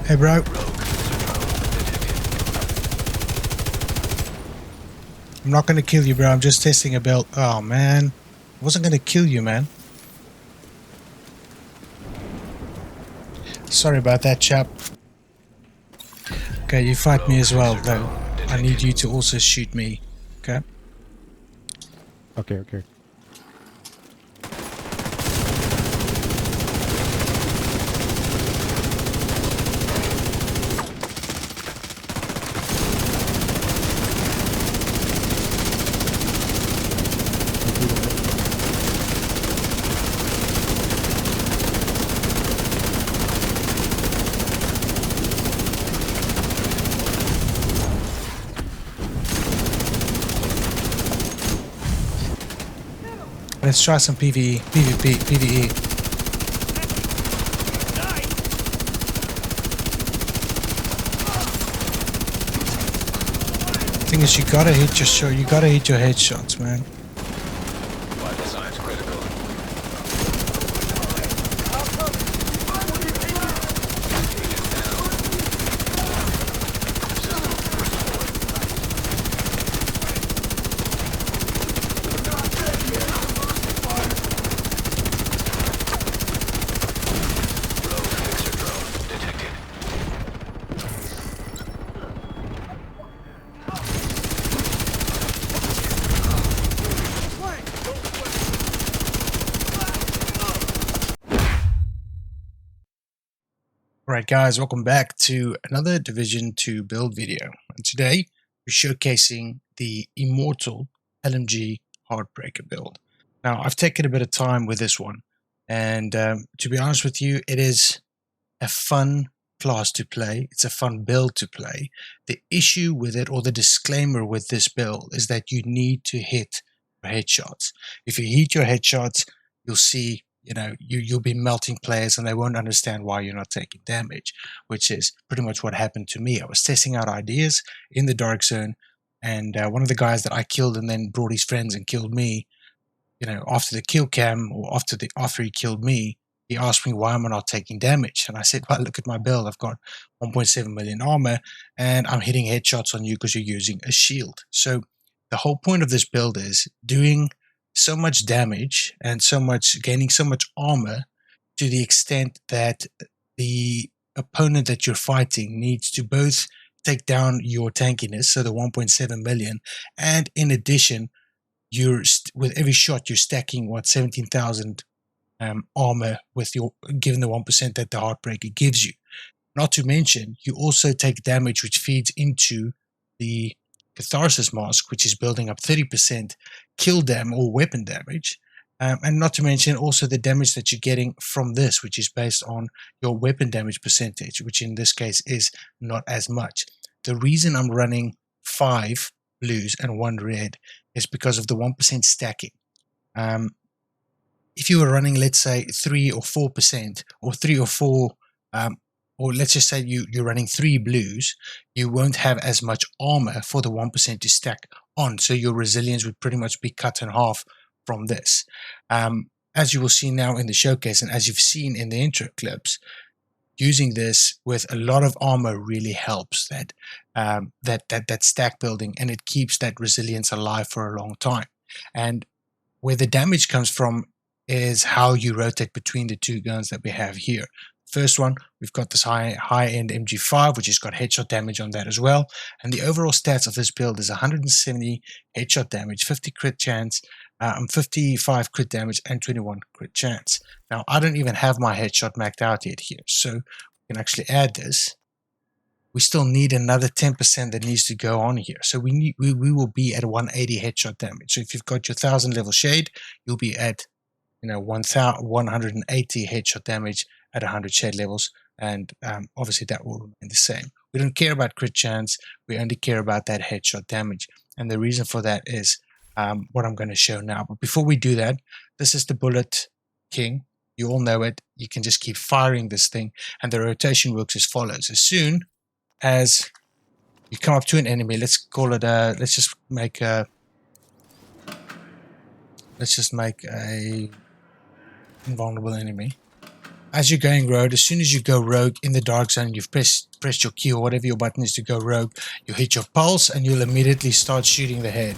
Hey, bro. I'm not gonna kill you, bro. I'm just testing a build. Oh, man. I wasn't gonna kill you, man. Sorry about that, chap. Okay, you fight me as well, though. I need you to also shoot me. Okay? Okay, okay. Let's try some PvE, PvP, PvE. Thing is, you gotta hit your shot. You gotta hit your headshots, man. Alright guys, welcome back to another Division 2 build video. And today we're showcasing the Immortal LMG Heartbreaker build. Now I've taken a bit of time with this one, and to be honest with you, it is a fun class to play. It's a fun build to play. The issue with it, or the disclaimer with this build, is that you need to hit your headshots. If you hit your headshots, you'll see you'll be melting players and they won't understand why you're not taking damage, which is pretty much what happened to me. I was testing out ideas in the dark zone, and one of the guys that I killed and then brought his friends and killed me, after the kill cam, or after he killed me, he asked me why am I not taking damage, and I said, well, look at my build. I've got 1.7 million armor and I'm hitting headshots on you because you're using a shield. So the whole point of this build is doing so much damage and gaining so much armor to the extent that the opponent that you're fighting needs to both take down your tankiness, so the 1.7 million, and in addition, with every shot you're stacking 17,000 armor with given the 1% that the Heartbreaker gives you. Not to mention, you also take damage which feeds into the Catharsis mask, which is building up 30% kill damage or weapon damage, and not to mention also the damage that you're getting from this, which is based on your weapon damage percentage, which in this case is not as much. The reason I'm running 5 blues and 1 red is because of the 1% stacking. If you were running, let's say 3 or 4%, or 3 or 4, or let's just say you're running 3 blues, you won't have as much armor for the 1% to stack on, so your resilience would pretty much be cut in half from this. As you will see now in the showcase, and as you've seen in the intro clips, using this with a lot of armor really helps that stack building, and it keeps that resilience alive for a long time. And where the damage comes from is how you rotate between the 2 guns that we have here. First one, we've got this high-end MG5, which has got headshot damage on that as well. And the overall stats of this build is 170 headshot damage, 50 crit chance, 55 crit damage, and 21 crit chance. Now, I don't even have my headshot maxed out yet here, so we can actually add this. We still need another 10% that needs to go on here. So we will be at 180 headshot damage. So if you've got your 1000 level shade, you'll be at 180 headshot damage at 100 shade levels, and obviously that will remain the same. We don't care about crit chance, we only care about that headshot damage, and the reason for that is what I'm going to show now. But before we do that, this is the Bullet King. You all know it. You can just keep firing this thing, and the rotation works as follows. As soon as you come up to an enemy, let's call it let's just make a invulnerable enemy. as you're going rogue, as soon as you go rogue in the dark zone, you've pressed your key or whatever your button is to go rogue, you hit your pulse and you'll immediately start shooting the head.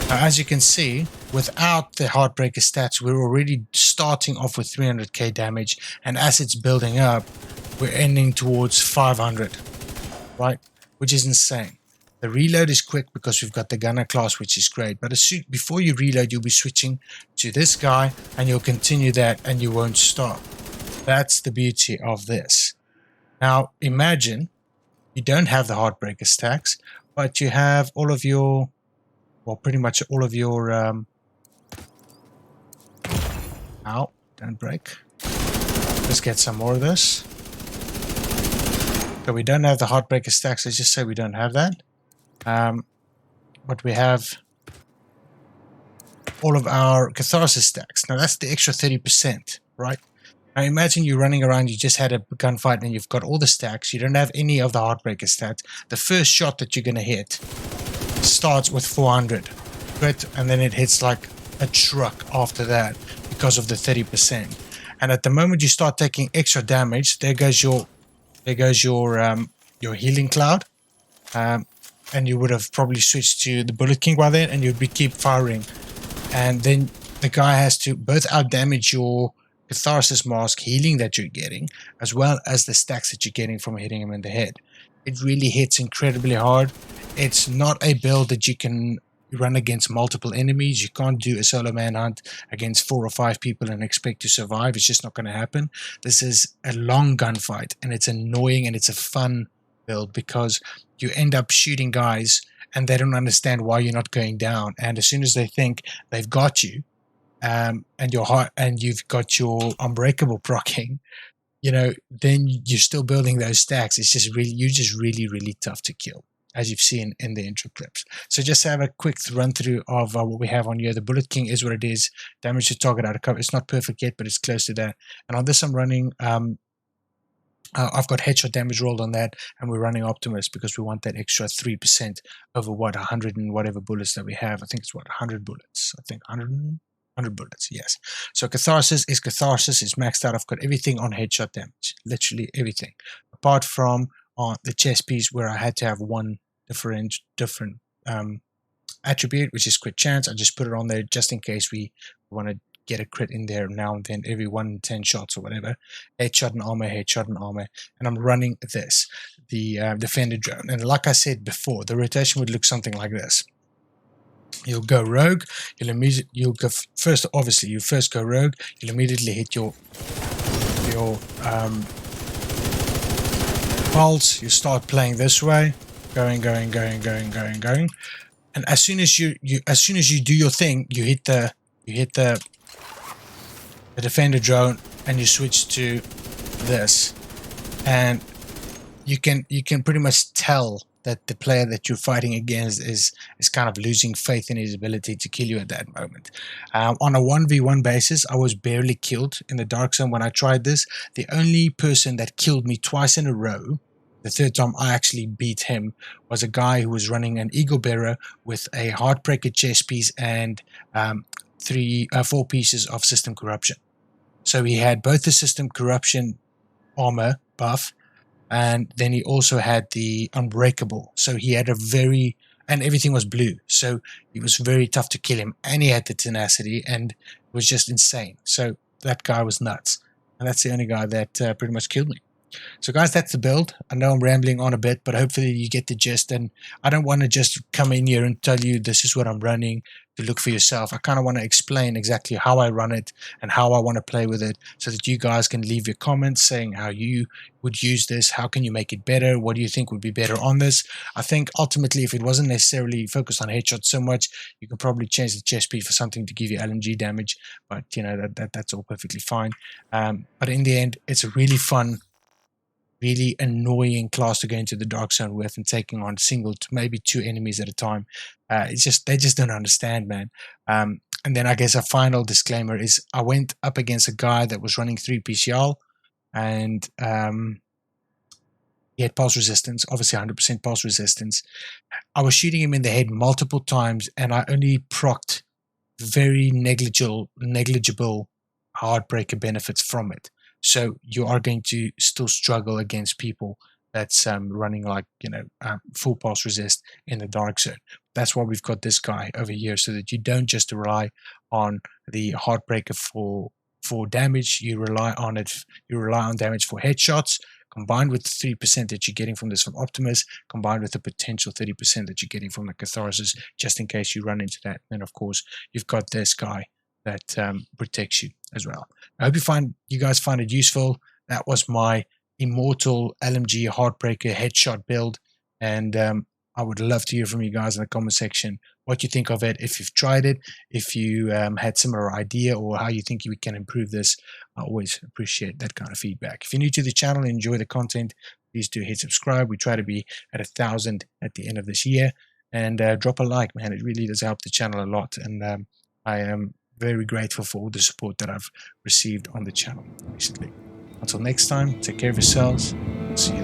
Now, as you can see, without the Heartbreaker stats, we're already starting off with 300k damage, and as it's building up, we're ending towards 500, right? Which is insane. The reload is quick because we've got the gunner class, which is great. But before you reload, you'll be switching to this guy, and you'll continue that, and you won't stop. That's the beauty of this. Now, imagine you don't have the Heartbreaker stacks, but you have all of your, well, pretty much all of your, ow, don't break. Let's get some more of this. So we don't have the Heartbreaker stacks. Let's just say we don't have that. But we have all of our Catharsis stacks. Now that's the extra 30%, right? Now imagine you're running around, you just had a gunfight and you've got all the stacks. You don't have any of the Heartbreaker stats. The first shot that you're going to hit starts with 400 crit, and then it hits like a truck after that because of the 30%. And at the moment you start taking extra damage, there goes your healing cloud. And you would have probably switched to the Bullet King by then, and you'd be keep firing. And then the guy has to both outdamage your Catharsis mask healing that you're getting, as well as the stacks that you're getting from hitting him in the head. It really hits incredibly hard. It's not a build that you can run against multiple enemies. You can't do a solo manhunt against 4 or 5 people and expect to survive. It's just not going to happen. This is a long gunfight, and it's annoying, and it's a fun build because you end up shooting guys and they don't understand why you're not going down, and as soon as they think they've got you, and you've got your unbreakable proccing, you know, then you're still building those stacks. It's just really tough to kill, as you've seen in the intro clips. So just have a quick run through of what we have on here. The Bullet King is what it is. Damage to target out of cover. It's not perfect yet, but it's close to that. And on this I'm running I've got headshot damage rolled on that, and we're running Optimus because we want that extra 3% over what 100 and whatever bullets that we have. I think it's what 100 bullets. I think 100 bullets, yes. So Catharsis is maxed out. I've got everything on headshot damage, literally everything, apart from on the chest piece where I had to have one different attribute, which is crit chance. I just put it on there just in case we want to get a crit in there now and then, every 1 in 10 shots or whatever. Headshot and armor, and I'm running this, the defender drone. And like I said before, the rotation would look something like this. You'll go rogue, you'll go first, obviously you first go rogue, you'll immediately hit your pulse. You start playing this way, going, and as soon as you do your thing, you hit the defender drone and you switch to this, and you can pretty much tell that the player that you're fighting against is kind of losing faith in his ability to kill you at that moment. On a 1v1 basis, I was barely killed in the dark zone when I tried this. The only person that killed me twice in a row, the third time I actually beat him, was a guy who was running an Eagle Bearer with a Heartbreaker chest piece and 4 pieces of system corruption. So he had both the system corruption armor buff, and then he also had the unbreakable. So he had and everything was blue. So it was very tough to kill him, and he had the tenacity, and it was just insane. So that guy was nuts, and that's the only guy that pretty much killed me. So guys, that's the build. I know I'm rambling on a bit, but hopefully you get the gist, and I don't want to just come in here and tell you this is what I'm running to look for yourself. I kind of want to explain exactly how I run it and how I want to play with it, so that you guys can leave your comments saying how you would use this, how can you make it better, what do you think would be better on this. I think ultimately, if it wasn't necessarily focused on headshots so much, you can probably change the chest speed for something to give you LMG damage, but you know, that's all perfectly fine. But in the end, it's a really fun, really annoying class to go into the dark zone with and taking on single to maybe 2 enemies at a time. They just don't understand, man. And then I guess a final disclaimer is I went up against a guy that was running 3 PCL, and he had pulse resistance, obviously 100% pulse resistance. I was shooting him in the head multiple times, and I only procced very negligible Heartbreaker benefits from it. So you are going to still struggle against people that's running like, full pulse resist in the dark zone. That's why we've got this guy over here, so that you don't just rely on the Heartbreaker for damage. You rely on damage for headshots, combined with the 3% that you're getting from this from Optimus, combined with the potential 30% that you're getting from the Catharsis, just in case you run into that. And of course, you've got this guy that protects you as well. I hope you guys find it useful. That was my Immortal LMG Heartbreaker headshot build, and I would love to hear from you guys in the comment section what you think of it, if you've tried it, if you had similar idea, or how you think we can improve this. I always appreciate that kind of feedback. If you're new to the channel and enjoy the content, please do hit subscribe. We try to be at 1,000 at the end of this year, and drop a like, man. It really does help the channel a lot, and I am very grateful for all the support that I've received on the channel recently. Until next time, take care of yourselves. See you later.